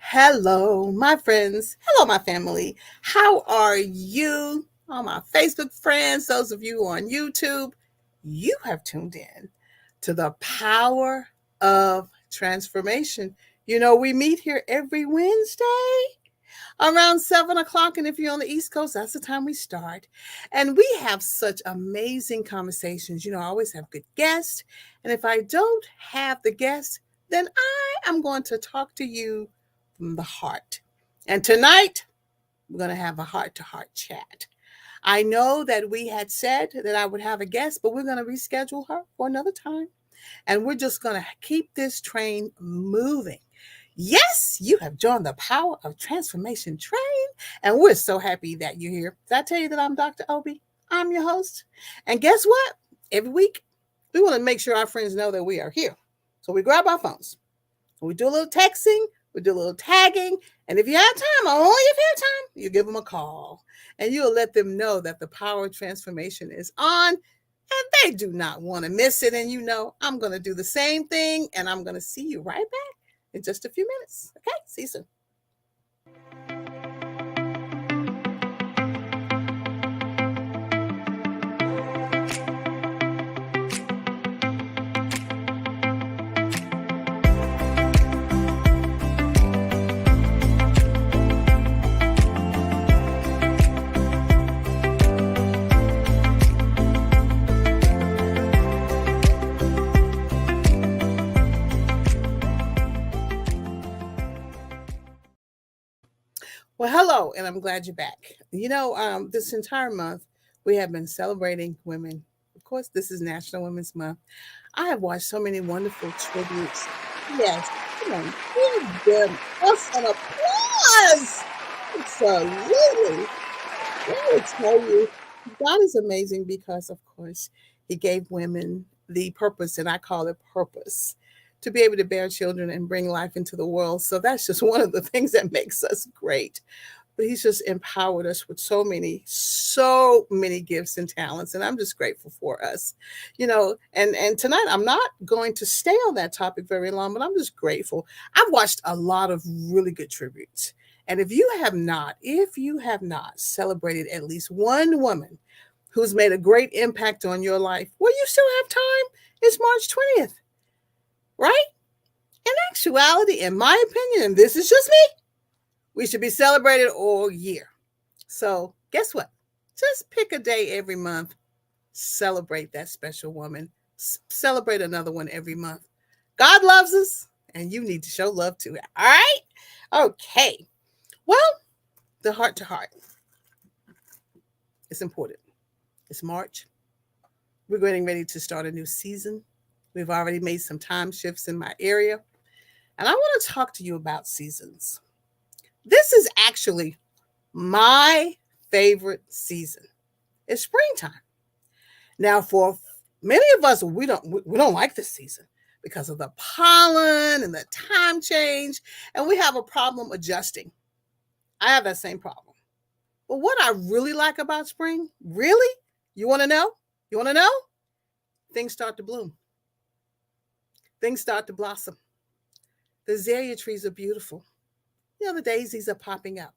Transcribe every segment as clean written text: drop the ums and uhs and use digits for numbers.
Hello, my friends. Hello, my family. How are you? All my Facebook friends, those of you on YouTube, you have tuned in to the power of transformation. We meet here every Wednesday around 7 o'clock. And if you're on the East Coast, that's the time we start. And we have such amazing conversations. I always have good guests. And if I don't have the guests, then I am going to talk to you from the heart. And tonight, we're going to have a heart to heart chat. I know that we had said that I would have a guest, but we're going to reschedule her for another time. And we're just going to keep this train moving. Yes, you have joined the Power of Transformation train, and we're so happy that you're here. Did I tell you that I'm Dr. Obie? I'm your host. And guess what? Every week, we want to make sure our friends know that we are here. So we grab our phones, we do a little texting, we do a little tagging, and if you have time, only if you have time, you give them a call, and you'll let them know that the Power of Transformation is on, and they do not want to miss it. And I'm going to do the same thing, and I'm going to see you right back in just a few minutes. Okay, see you soon. Well, hello, and I'm glad you're back. This entire month we have been celebrating women. Of course, this is National Women's Month. I have watched so many wonderful tributes. Yes, come on, give them us an applause. Absolutely. Let me tell you, God is amazing because, of course, He gave women the purpose, and I call it purpose, to be able to bear children and bring life into the world. So that's just one of the things that makes us great. But He's just empowered us with so many gifts and talents. And I'm just grateful for us. And tonight I'm not going to stay on that topic very long, but I'm just grateful. I've watched a lot of really good tributes. And if you have not celebrated at least one woman who's made a great impact on your life, well, you still have time. It's March 20th, right? In actuality, in my opinion, and this is just me, we should be celebrated all year. So guess what? Just pick a day every month, celebrate that special woman, celebrate another one every month. God loves us, and you need to show love to it. All right? Okay. Well, the heart to heart. It's important. It's March. We're getting ready to start a new season. We've already made some time shifts in my area. And I want to talk to you about seasons. This is actually my favorite season. It's springtime. Now, for many of us, we don't like this season because of the pollen and the time change, and we have a problem adjusting. I have that same problem. But what I really like about spring, really, you want to know? You want to know? Things start to bloom. Things start to blossom. The azalea trees are beautiful. The daisies are popping up.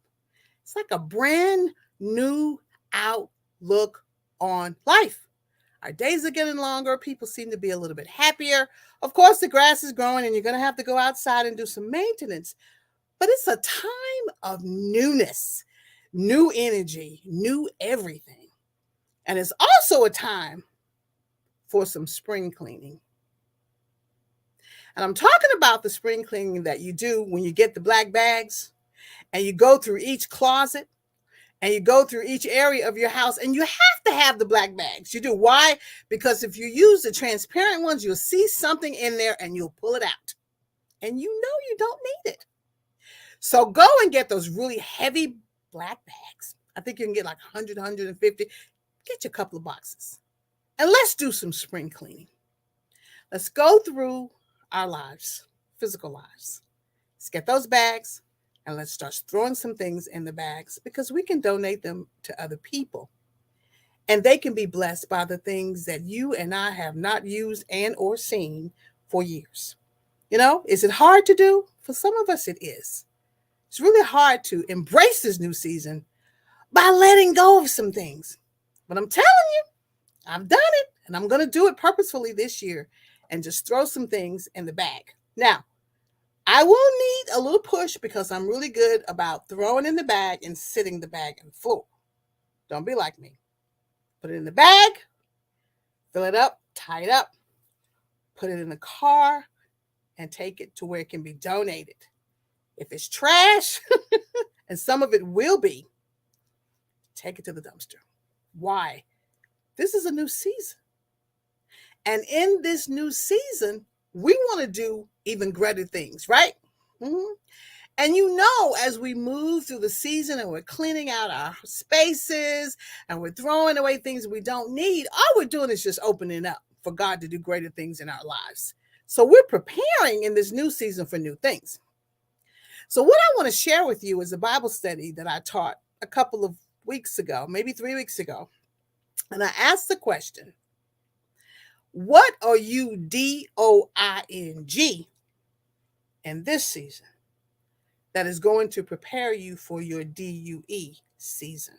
It's like a brand new outlook on life. Our days are getting longer. People seem to be a little bit happier. Of course, the grass is growing and you're going to have to go outside and do some maintenance. But it's a time of newness, new energy, new everything. And it's also a time for some spring cleaning. And I'm talking about the spring cleaning that you do when you get the black bags and you go through each closet and you go through each area of your house, and you have to have the black bags. You do. Why? Because if you use the transparent ones, you'll see something in there and you'll pull it out. And you don't need it. So go and get those really heavy black bags. I think you can get like 100, 150. Get you a couple of boxes. And let's do some spring cleaning. Let's go through our lives, physical lives. Let's get those bags and let's start throwing some things in the bags because we can donate them to other people. And they can be blessed by the things that you and I have not used and or seen for years. Is it hard to do? For some of us, it is. It's really hard to embrace this new season by letting go of some things. But I'm telling you, I've done it and I'm going to do it purposefully this year and just throw some things in the bag. Now, I will need a little push because I'm really good about throwing in the bag and sitting the bag on the floor. Don't be like me. Put it in the bag, fill it up, tie it up, put it in the car, and take it to where it can be donated. If it's trash, and some of it will be, take it to the dumpster. Why? This is a new season. And in this new season, we want to do even greater things, right? Mm-hmm. And as we move through the season and we're cleaning out our spaces and we're throwing away things we don't need, all we're doing is just opening up for God to do greater things in our lives. So we're preparing in this new season for new things. So what I want to share with you is a Bible study that I taught a couple of weeks ago, maybe 3 weeks ago. And I asked the question, what are you doing in this season that is going to prepare you for your DUE season?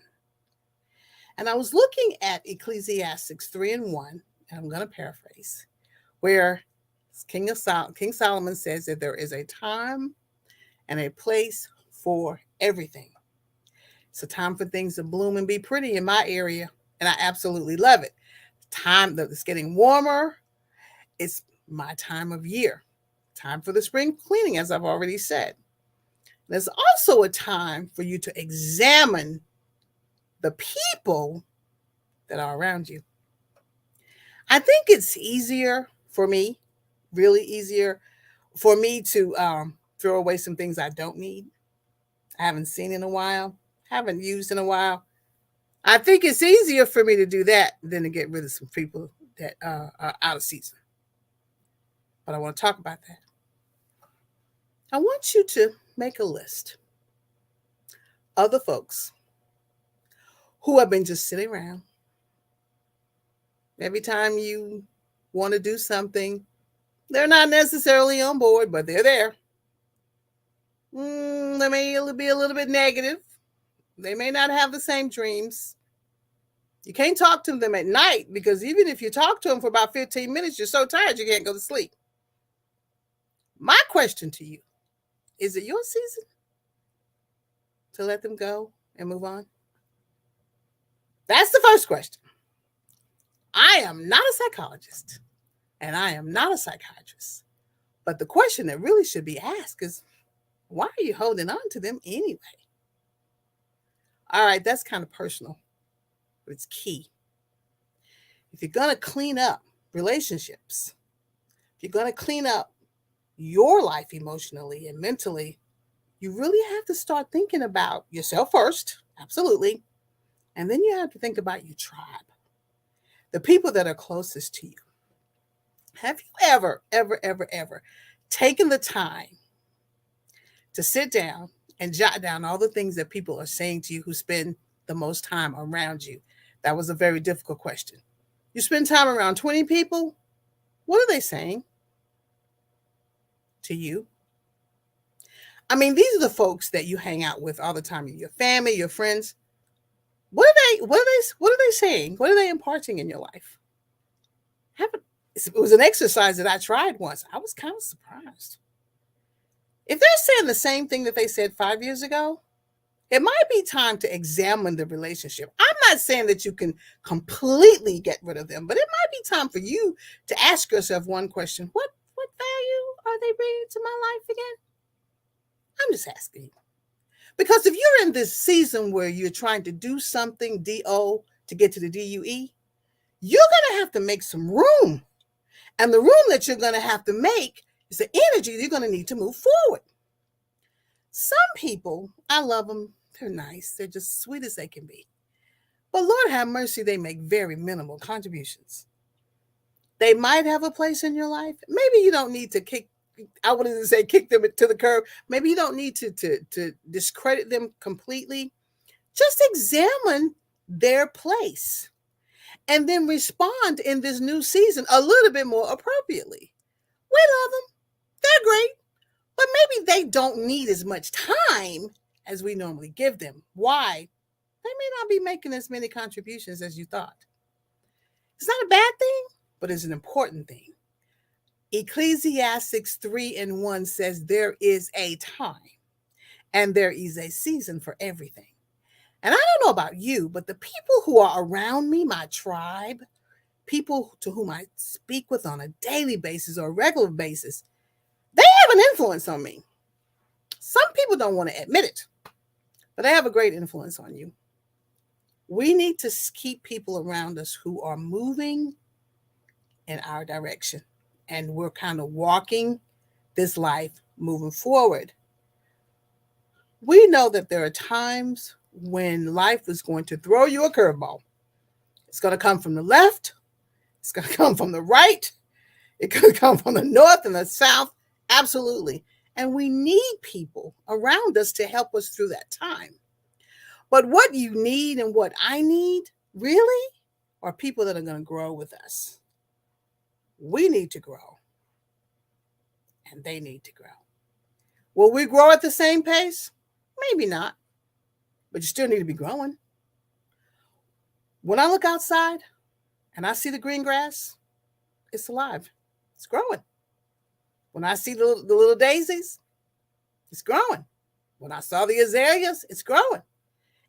And I was looking at Ecclesiastes 3:1, and I'm going to paraphrase, where King Solomon says that there is a time and a place for everything. It's a time for things to bloom and be pretty in my area, and I absolutely love it. Time that it's getting warmer. It's my time of year. Time for the spring cleaning, as I've already said. There's also a time for you to examine the people that are around you. I think it's easier for me, really easier for me to throw away some things I don't need. I haven't seen in a while, haven't used in a while. I think it's easier for me to do that than to get rid of some people that are out of season. But I want to talk about that. I want you to make a list of the folks who have been just sitting around. Every time you want to do something, they're not necessarily on board, but they're there. They may be a little bit negative. They may not have the same dreams. You can't talk to them at night because even if you talk to them for about 15 minutes, you're so tired you can't go to sleep. My question to you, is it your season to let them go and move on? That's the first question. I am not a psychologist and I am not a psychiatrist. But the question that really should be asked is, why are you holding on to them anyway? All right, that's kind of personal, but it's key. If you're going to clean up relationships, if you're going to clean up your life emotionally and mentally, you really have to start thinking about yourself first, absolutely. And then you have to think about your tribe, the people that are closest to you. Have you ever taken the time to sit down and jot down all the things that people are saying to you who spend the most time around you? That was a very difficult question. You spend time around 20 people, what are they saying to you? I mean, these are the folks that you hang out with all the time, your family, your friends. What are they saying? What are they imparting in your life? It was an exercise that I tried once. I was kind of surprised. If they're saying the same thing that they said 5 years ago, it might be time to examine the relationship. I'm not saying that you can completely get rid of them, but it might be time for you to ask yourself one question. What value are they bringing to my life again? I'm just asking you. Because if you're in this season where you're trying to do something, DO, to get to the DUE, you're going to have to make some room. And the room that you're going to have to make is the energy you're going to need to move forward. Some people, I love them. They're nice. They're just sweet as they can be. But Lord have mercy, they make very minimal contributions. They might have a place in your life. Maybe you don't need to kick them to the curb. Maybe you don't need to discredit them completely. Just examine their place and then respond in this new season a little bit more appropriately. We love them. They're great. But maybe they don't need as much time as we normally give them. Why? They may not be making as many contributions as you thought. It's not a bad thing, but it's an important thing. Ecclesiastes 3 and 1 says there is a time and there is a season for everything. And I don't know about you, but the people who are around me, my tribe, people to whom I speak with on a daily basis or a regular basis, they have an influence on me. Some people don't want to admit it, but they have a great influence on you. We need to keep people around us who are moving in our direction, and we're kind of walking this life moving forward. We know that there are times when life is going to throw you a curveball. It's going to come from the left, it's going to come from the right, it's going to come from the north and the south. Absolutely. And we need people around us to help us through that time. But what you need and what I need really are people that are going to grow with us. We need to grow, and they need to grow. Will we grow at the same pace? Maybe not, but you still need to be growing. When I look outside and I see the green grass, it's alive. It's growing. When I see the little daisies, it's growing. When I saw the azaleas, it's growing.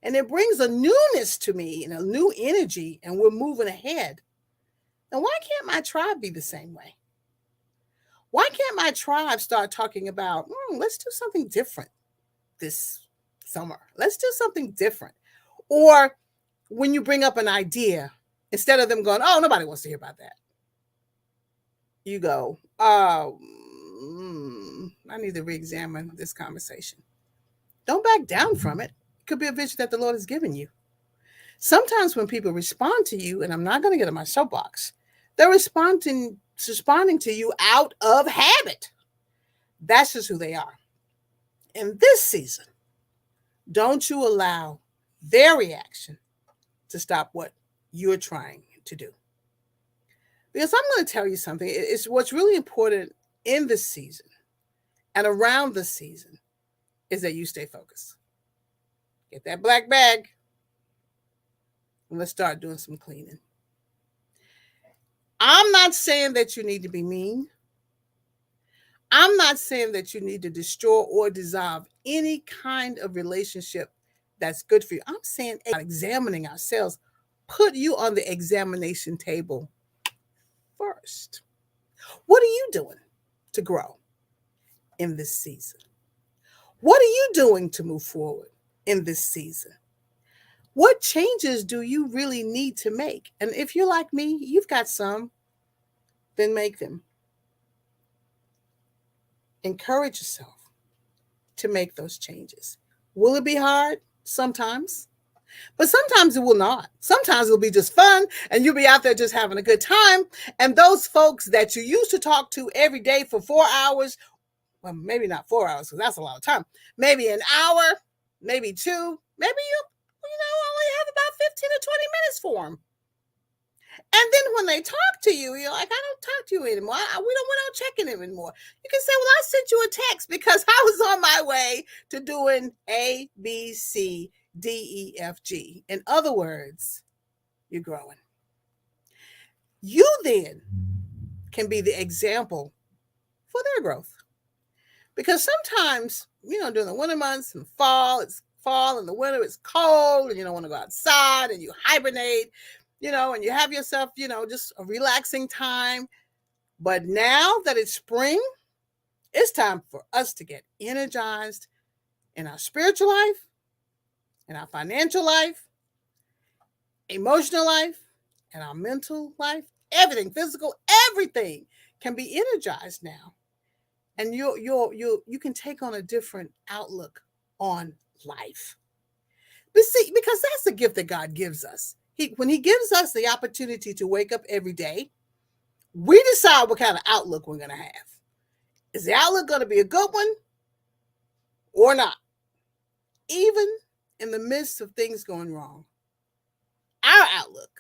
And it brings a newness to me and a new energy, and we're moving ahead. Now, why can't my tribe be the same way? Why can't my tribe start talking about, let's do something different this summer? Let's do something different. Or when you bring up an idea, instead of them going, oh, nobody wants to hear about that, you go, oh, I need to re-examine this conversation. Don't back down from it. It could be a vision that the Lord has given you. Sometimes when people respond to you, and I'm not going to get on my soapbox, they're responding to you out of habit. That's just who they are. In this season, don't you allow their reaction to stop what you're trying to do. Because I'm going to tell you something. It's what's really important in this season and around this season is that you stay focused. Get that black bag and let's start doing some cleaning. I'm not saying that you need to be mean. I'm not saying that you need to destroy or dissolve any kind of relationship that's good for you. I'm saying examining ourselves, put you on the examination table first. What are you doing to grow in this season? What are you doing to move forward in this season? What changes do you really need to make? And if you're like me, you've got some, then make them. Encourage yourself to make those changes. Will it be hard? Sometimes. But sometimes it will not. Sometimes it'll be just fun and you'll be out there just having a good time. And those folks that you used to talk to every day for 4 hours, well, maybe not 4 hours because that's a lot of time, maybe an hour, maybe two, maybe you only have about 15 or 20 minutes for them. And then when they talk to you, you're like, I don't talk to you anymore. We don't check in anymore. You can say, well, I sent you a text because I was on my way to doing A, B, C, D, E, F, G. In other words, you're growing. You then can be the example for their growth. Because sometimes, during the winter months and fall, it's fall, in the winter it's cold and you don't want to go outside and you hibernate, and you have yourself, just a relaxing time. But now that it's spring, it's time for us to get energized in our spiritual life, in our financial life, emotional life, and our mental life. Everything, physical, everything can be energized now. And you can take on a different outlook on life. But see, because that's the gift that God gives us. When he gives us the opportunity to wake up every day, we decide what kind of outlook we're going to have. Is the outlook going to be a good one or not? Even in the midst of things going wrong, our outlook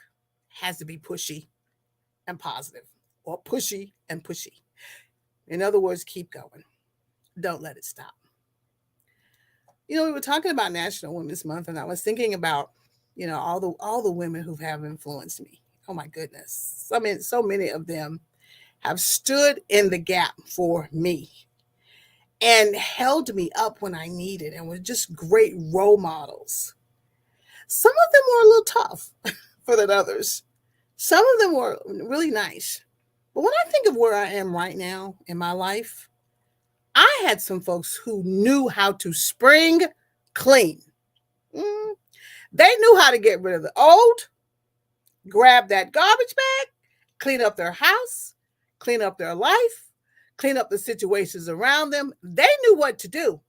has to be pushy and positive, or pushy and pushy. In other words, keep going. Don't let it stop. We were talking about National Women's Month, and I was thinking about, all the women who have influenced me. Oh my goodness. So many of them have stood in the gap for me and held me up when I needed and were just great role models. Some of them were a little tough for the others. Some of them were really nice. But when I think of where I am right now in my life, I had some folks who knew how to spring clean. Mm, They knew how to get rid of the old, grab that garbage bag, clean up their house, clean up their life, clean up the situations around them. They knew what to do.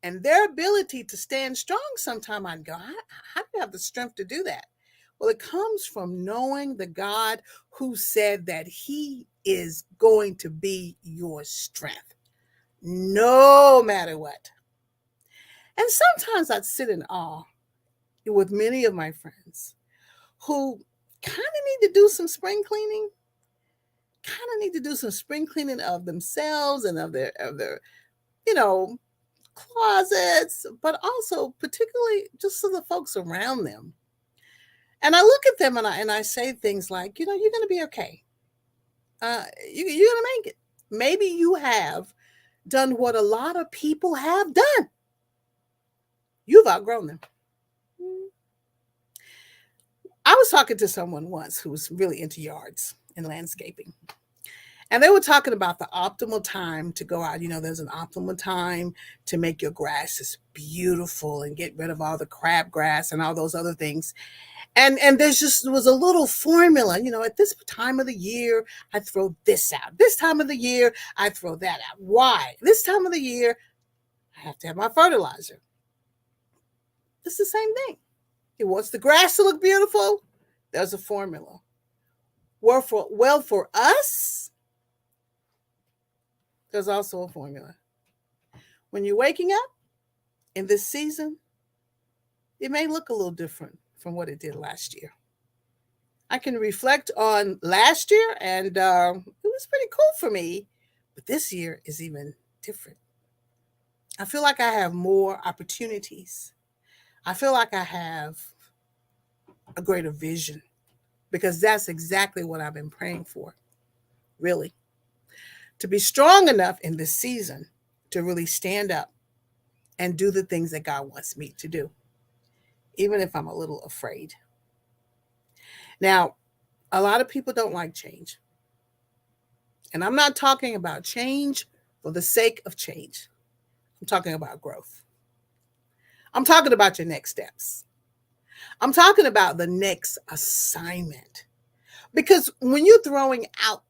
And their ability to stand strong, sometime I'd go, how do you have the strength to do that? Well, it comes from knowing the God who said that He is going to be your strength, no matter what. And sometimes I'd sit in awe with many of my friends who kind of need to do some spring cleaning, of themselves and of their you know closets, but also particularly just to the folks around them. And I look at them and I say things like, you're going to be okay. You're going to make it. Maybe you have done what a lot of people have done. You've outgrown them. I was talking to someone once who was really into yards and landscaping. And they were talking about the optimal time to go out. There's an optimal time to make your grasses beautiful and get rid of all the crabgrass and all those other things. And there was a little formula. At this time of the year, I throw this out. This time of the year, I throw that out. Why? This time of the year, I have to have my fertilizer. It's the same thing. It wants the grass to look beautiful. There's a formula. For us, there's also a formula. When you're waking up in this season, it may look a little different from what it did last year. I can reflect on last year, and it was pretty cool for me. But this year is even different. I feel like I have more opportunities. I feel like I have a greater vision because that's exactly what I've been praying for, really. To be strong enough in this season to really stand up and do the things that God wants me to do, even if I'm a little afraid. Now, a lot of people don't like change. And I'm not talking about change for the sake of change. I'm talking about growth. I'm talking about your next steps. I'm talking about the next assignment. Because when you're throwing out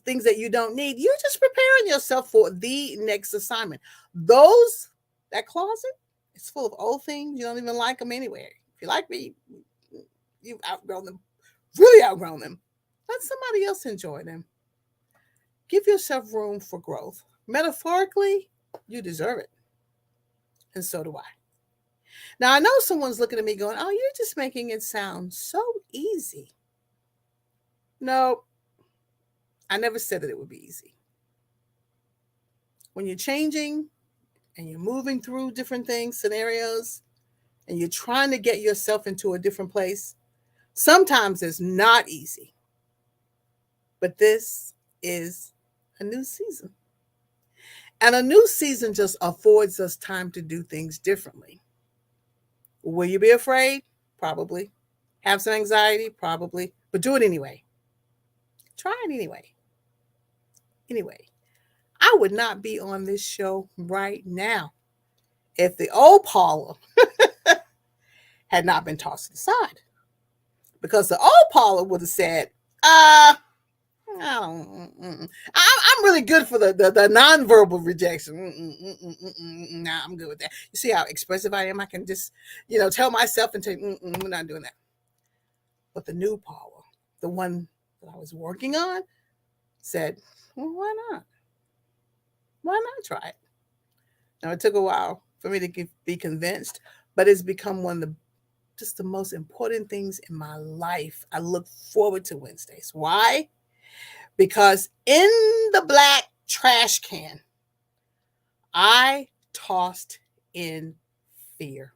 things that you don't need, you're just preparing yourself for the next assignment. That closet, it's full of old things. You don't even like them anyway. If you like me, you've outgrown them, really outgrown them. Let somebody else enjoy them. Give yourself room for growth. Metaphorically, you deserve it. And so do I. Now, I know someone's looking at me going, oh, you're just making it sound so easy. No, I never said that it would be easy. When you're changing and you're moving through different things, scenarios, and you're trying to get yourself into a different place, sometimes it's not easy. But this is a new season. And a new season just affords us time to do things differently. Will you be afraid? Probably. Have some anxiety? Probably. But do it anyway. Try it anyway. Anyway, I would not be on this show right now if the old Paula had not been tossed aside. Because the old Paula would have said, I'm really good for the nonverbal rejection. Nah, I'm good with that. You see how expressive I am? I can just, tell myself and say, we're not doing that. But the new Paula, the one that I was working on, said, well, why not? Why not try it? Now, it took a while for me to be convinced, but it's become one of the most important things in my life. I look forward to Wednesdays. Why? Because in the black trash can I tossed in fear.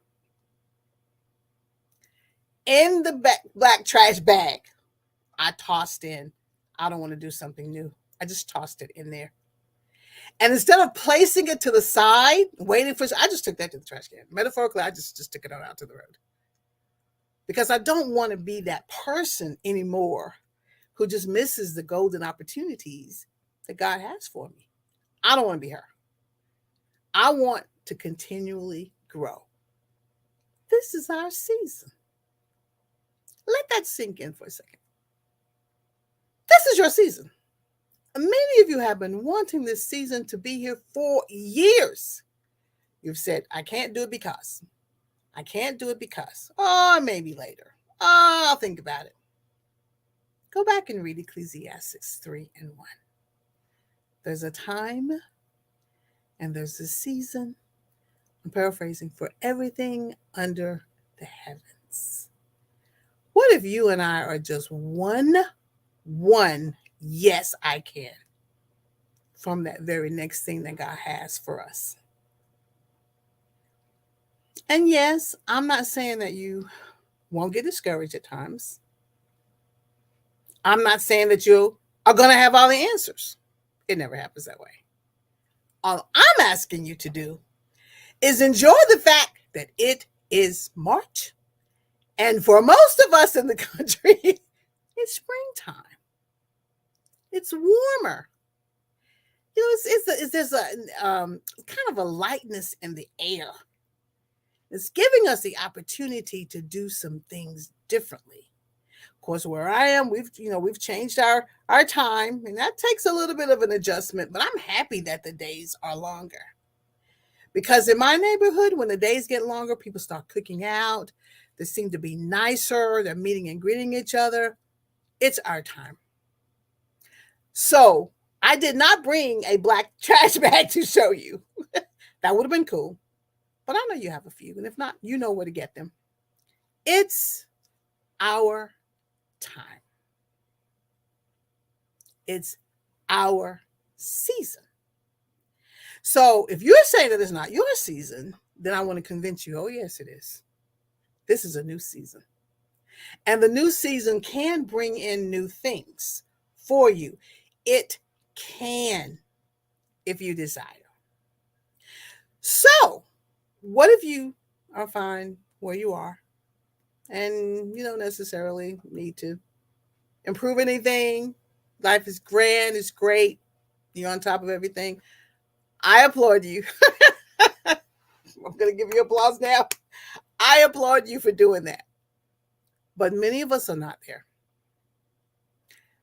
In the black trash bag, I tossed in, I don't want to do something new. I just tossed it in there. And instead of placing it to the side, waiting for, I just took that to the trash can. Metaphorically, I just took it on out to the road. Because I don't want to be that person anymore who just misses the golden opportunities that God has for me. I don't want to be her. I want to continually grow. This is our season. Let that sink in for a second. This is your season. Many of you have been wanting this season to be here for years. You've said, I can't do it because. I can't do it because. Oh, maybe later. Oh, I'll think about it. Go back and read Ecclesiastes 3:1. There's a time and there's a season, I'm paraphrasing, for everything under the heavens. What if you and I are just one yes, I can, from that very next thing that God has for us? And yes, I'm not saying that you won't get discouraged at times. I'm not saying that you are going to have all the answers. It never happens that way. All I'm asking you to do is enjoy the fact that it is March. And for most of us in the country, it's springtime. It's warmer. You know, there's a kind of a lightness in the air. It's giving us the opportunity to do some things differently. Of course, where I am, we've changed our time, and that takes a little bit of an adjustment, but I'm happy that the days are longer. Because in my neighborhood, when the days get longer, people start cooking out. They seem to be nicer. They're meeting and greeting each other. It's our time. So I did not bring a black trash bag to show you. That would have been cool. But I know you have a few. And if not, you know where to get them. It's our time. It's our season. So if you're saying that it's not your season, then I want to convince you, oh, yes, it is. This is a new season. And the new season can bring in new things for you. It can, if you desire. So, what if you are fine where you are and you don't necessarily need to improve anything? Life is grand, it's great. You're on top of everything. I applaud you. I'm going to give you applause now. I applaud you for doing that. But many of us are not there.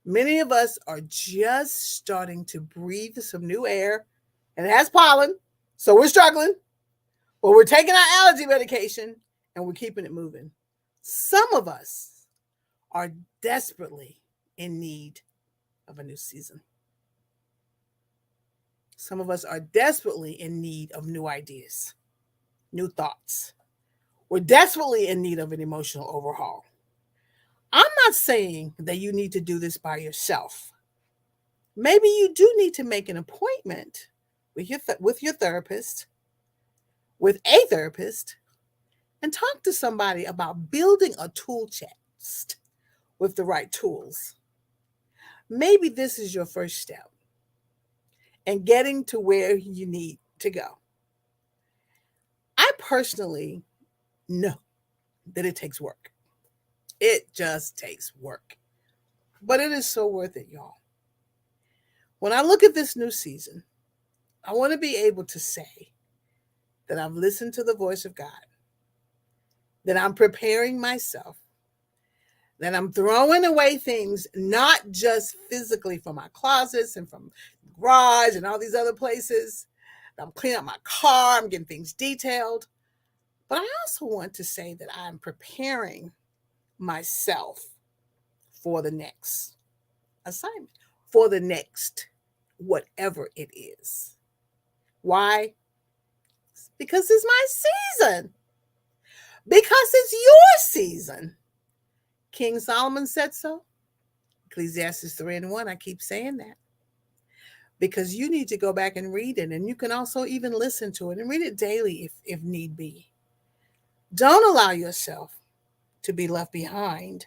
Many of us are just starting to breathe some new air, and it has pollen, so we're struggling. But we're taking our allergy medication, and we're keeping it moving. Some of us are desperately in need of a new season. Some of us are desperately in need of new ideas, new thoughts. We're desperately in need of an emotional overhaul. I'm not saying that you need to do this by yourself. Maybe you do need to make an appointment with your therapist, with a therapist, and talk to somebody about building a tool chest with the right tools. Maybe this is your first step in getting to where you need to go. I personally know that it takes work. It just takes work. But it is so worth it, y'all. When I look at this new season, I want to be able to say that I've listened to the voice of God, that I'm preparing myself, that I'm throwing away things, not just physically from my closets and from the garage and all these other places. I'm cleaning up my car, I'm getting things detailed. But I also want to say that I'm preparing myself for the next assignment, for the next whatever it is. Why? Because it's my season. Because it's your season. King Solomon said so. Ecclesiastes 3:1, I keep saying that. because you need to go back and read it. And you can also even listen to it and read it daily if need be. Don't allow yourself to be left behind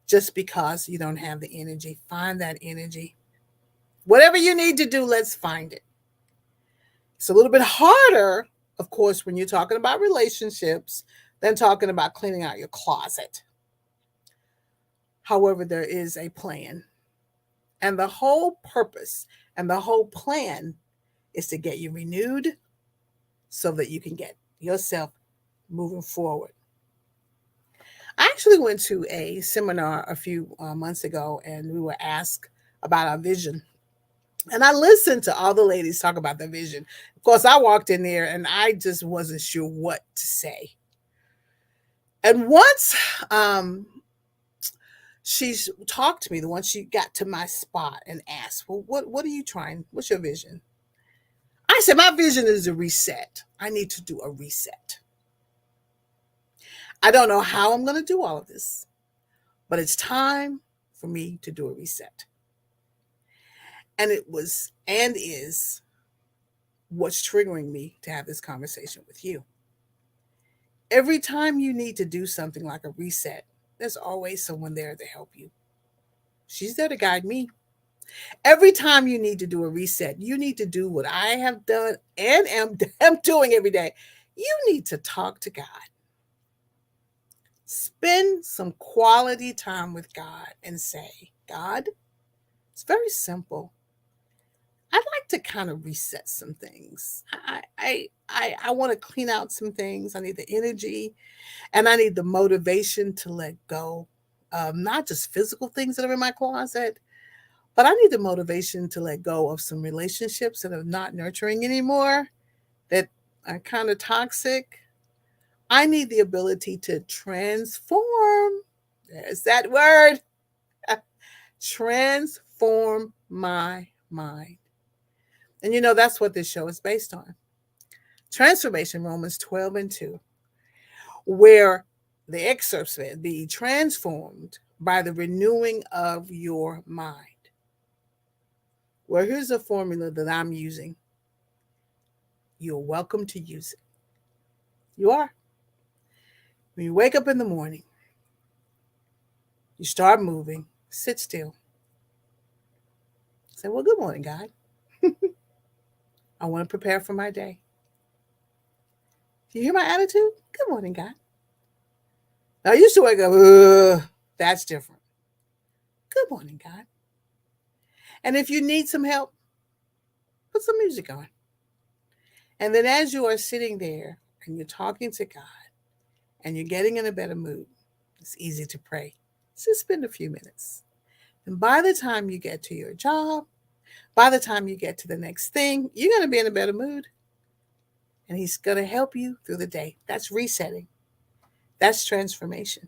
just because you don't have the energy. Find that energy. Whatever you need to do, let's find it. It's a little bit harder, of course, when you're talking about relationships than talking about cleaning out your closet. However, there is a plan. And the whole purpose and the whole plan is to get you renewed so that you can get yourself moving forward. I actually went to a seminar a few months ago and we were asked about our vision. And I listened to all the ladies talk about their vision. Of course, I walked in there and I just wasn't sure what to say. And once she talked to me, the one she got to my spot and asked, well, what are you trying? What's your vision? I said, my vision is a reset. I need to do a reset. I don't know how I'm going to do all of this, but it's time for me to do a reset. And it was and is what's triggering me to have this conversation with you. Every time you need to do something like a reset, there's always someone there to help you. She's there to guide me. Every time you need to do a reset, you need to do what I have done and am doing every day. You need to talk to God. Spend some quality time with God and say, God, it's very simple. I'd like to kind of reset some things. I want to clean out some things. I need the energy and I need the motivation to let go of not just physical things that are in my closet, but I need the motivation to let go of some relationships that are not nurturing anymore, that are kind of toxic. I need the ability to transform. There's that word. Transform my mind. And that's what this show is based on. Transformation, Romans 12:2, where the excerpt said, be transformed by the renewing of your mind. Well, here's a formula that I'm using. You're welcome to use it. You are. When you wake up in the morning, you start moving, sit still. Say, well, good morning, God. I want to prepare for my day. Do you hear my attitude? Good morning, God. Now, I used to wake up, that's different. Good morning, God. And if you need some help, put some music on. And then as you are sitting there and you're talking to God and you're getting in a better mood, it's easy to pray. Just spend a few minutes. And by the time you get to your job, by the time you get to the next thing, you're going to be in a better mood. And He's going to help you through the day. That's resetting. That's transformation.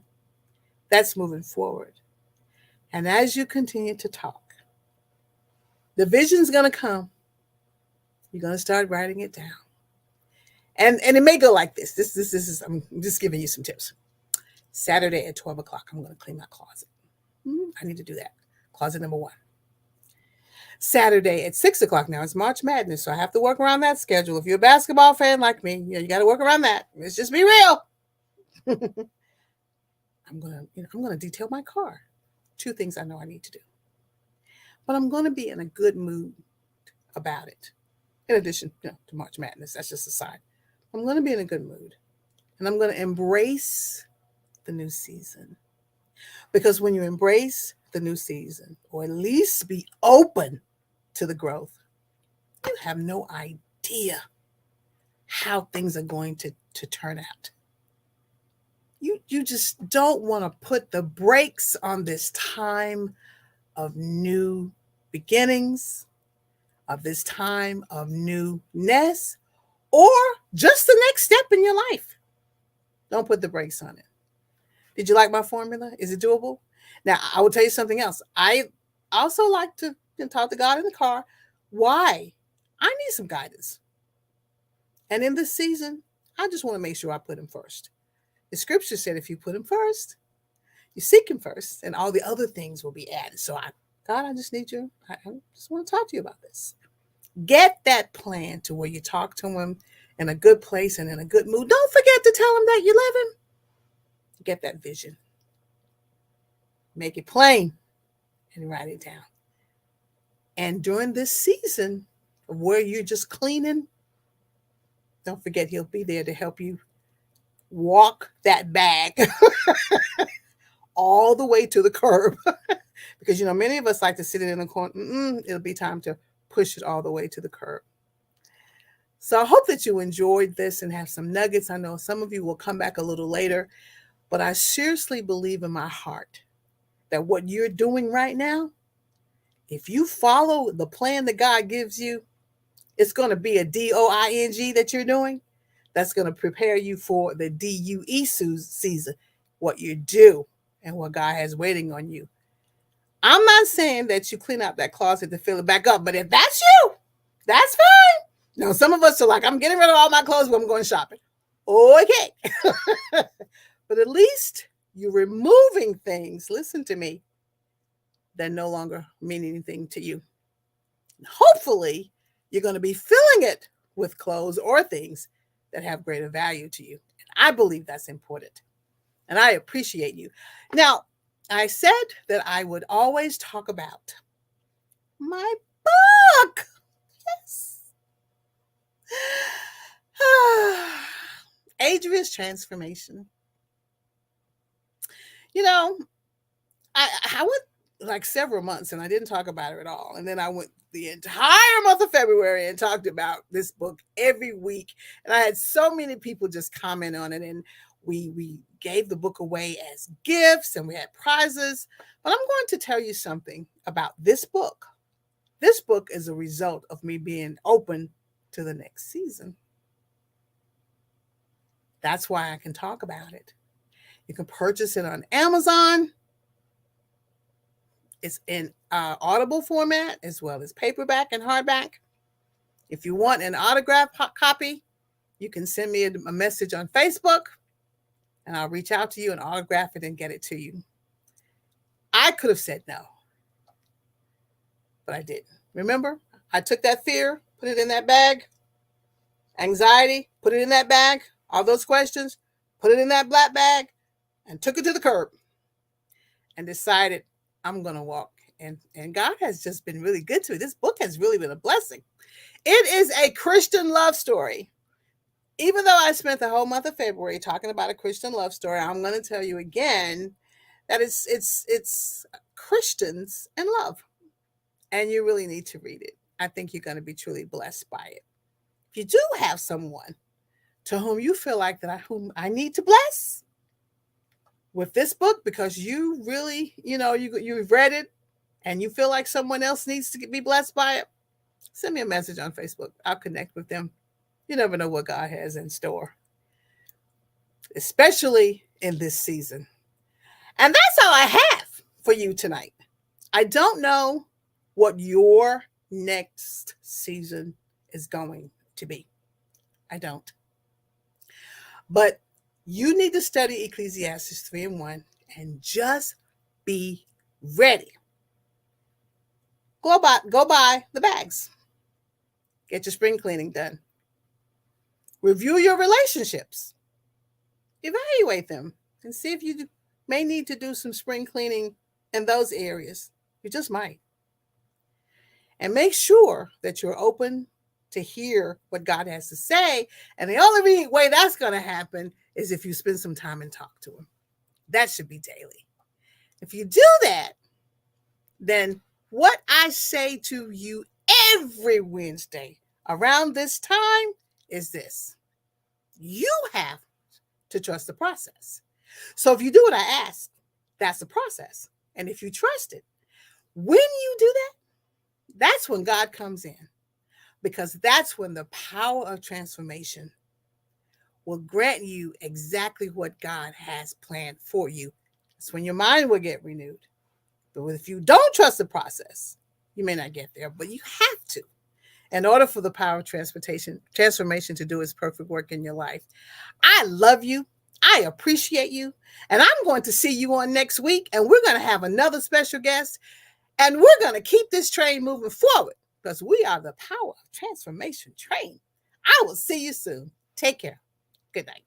That's moving forward. And as you continue to talk, the vision's going to come. You're going to start writing it down. And it may go like this. This is, I'm just giving you some tips. Saturday at 12 o'clock, I'm going to clean my closet. I need to do that. Closet number 1. Saturday at 6 o'clock. Now it's March Madness, so I have to work around that schedule. If you're a basketball fan like me, you got to work around that. Let's just be real. I'm gonna detail my car. 2 things I know I need to do. But I'm going to be in a good mood about it. In addition to March Madness, that's just a side. I'm going to be in a good mood. And I'm going to embrace the new season. Because when you embrace the new season, or at least be open to the growth, you have no idea how things are going to turn out. You just don't want to put the brakes on this time of new beginnings, of this time of newness, or just the next step in your life. Don't put the brakes on it. Did you like my formula? Is it doable? Now, I will tell you something else. I also like to talk to God in the car. Why? I need some guidance. And in this season, I just want to make sure I put Him first. The scripture said if you put Him first, you seek Him first, and all the other things will be added. So God, I just need you. I just want to talk to you about this. Get that plan to where you talk to him in a good place and in a good mood. Don't forget to tell him that you love him. Get that vision. Make it plain and write it down. And during this season where you're just cleaning, don't forget he'll be there to help you walk that bag all the way to the curb. Because, many of us like to sit it in the corner. It'll be time to push it all the way to the curb. So I hope that you enjoyed this and have some nuggets. I know some of you will come back a little later, but I seriously believe in my heart that what you're doing right now, if you follow the plan that God gives you, it's going to be a DOING that you're doing. That's going to prepare you for the DUE season, what you do and what God has waiting on you. I'm not saying that you clean out that closet to fill it back up, but if that's you, that's fine. Now, some of us are like, I'm getting rid of all my clothes, but I'm going shopping. Okay. But at least you're removing things, listen to me, that no longer mean anything to you. Hopefully, you're going to be filling it with clothes or things that have greater value to you. And I believe that's important. And I appreciate you. Now, I said that I would always talk about my book. Yes. Adria's Transformation. I went like several months and I didn't talk about it at all. And then I went the entire month of February and talked about this book every week. And I had so many people just comment on it. And we gave the book away as gifts and we had prizes. But I'm going to tell you something about this book. This book is a result of me being open to the next season. That's why I can talk about it. You can purchase it on Amazon. It's in Audible format as well as paperback and hardback. If you want an autographed copy, you can send me a message on Facebook and I'll reach out to you and autograph it and get it to you. I could have said no, but I didn't. Remember, I took that fear, put it in that bag, anxiety, put it in that bag, all those questions, put it in that black bag, and took it to the curb and decided I'm going to walk. And God has just been really good to me. This book has really been a blessing. It is a Christian love story. Even though I spent the whole month of February talking about a Christian love story, I'm going to tell you again that it's Christians and love. And you really need to read it. I think you're going to be truly blessed by it. If you do have someone to whom you feel like whom I need to bless with this book, because you really, you've read it and you feel like someone else needs to be blessed by it, send me a message on Facebook. I'll connect with them. You never know what God has in store, especially in this season. And that's all I have for you tonight. I don't know what your next season is going to be. I don't. But you need to study Ecclesiastes 3:1 and just be ready. Go buy the bags. Get your spring cleaning done. Review your relationships. Evaluate them and see if you may need to do some spring cleaning in those areas. You just might. And make sure that you're open to hear what God has to say. And the only way that's going to happen is if you spend some time and talk to him. That should be daily. If you do that, then what I say to you every Wednesday around this time is this. You have to trust the process. So if you do what I ask, that's the process. And if you trust it, when you do that, that's when God comes in. Because that's when the power of transformation will grant you exactly what God has planned for you. That's when your mind will get renewed. But if you don't trust the process, you may not get there, but you have to. In order for the power of transformation to do its perfect work in your life. I love you. I appreciate you. And I'm going to see you on next week. And we're going to have another special guest. And we're going to keep this train moving forward because we are the power of transformation train. I will see you soon. Take care. Good night.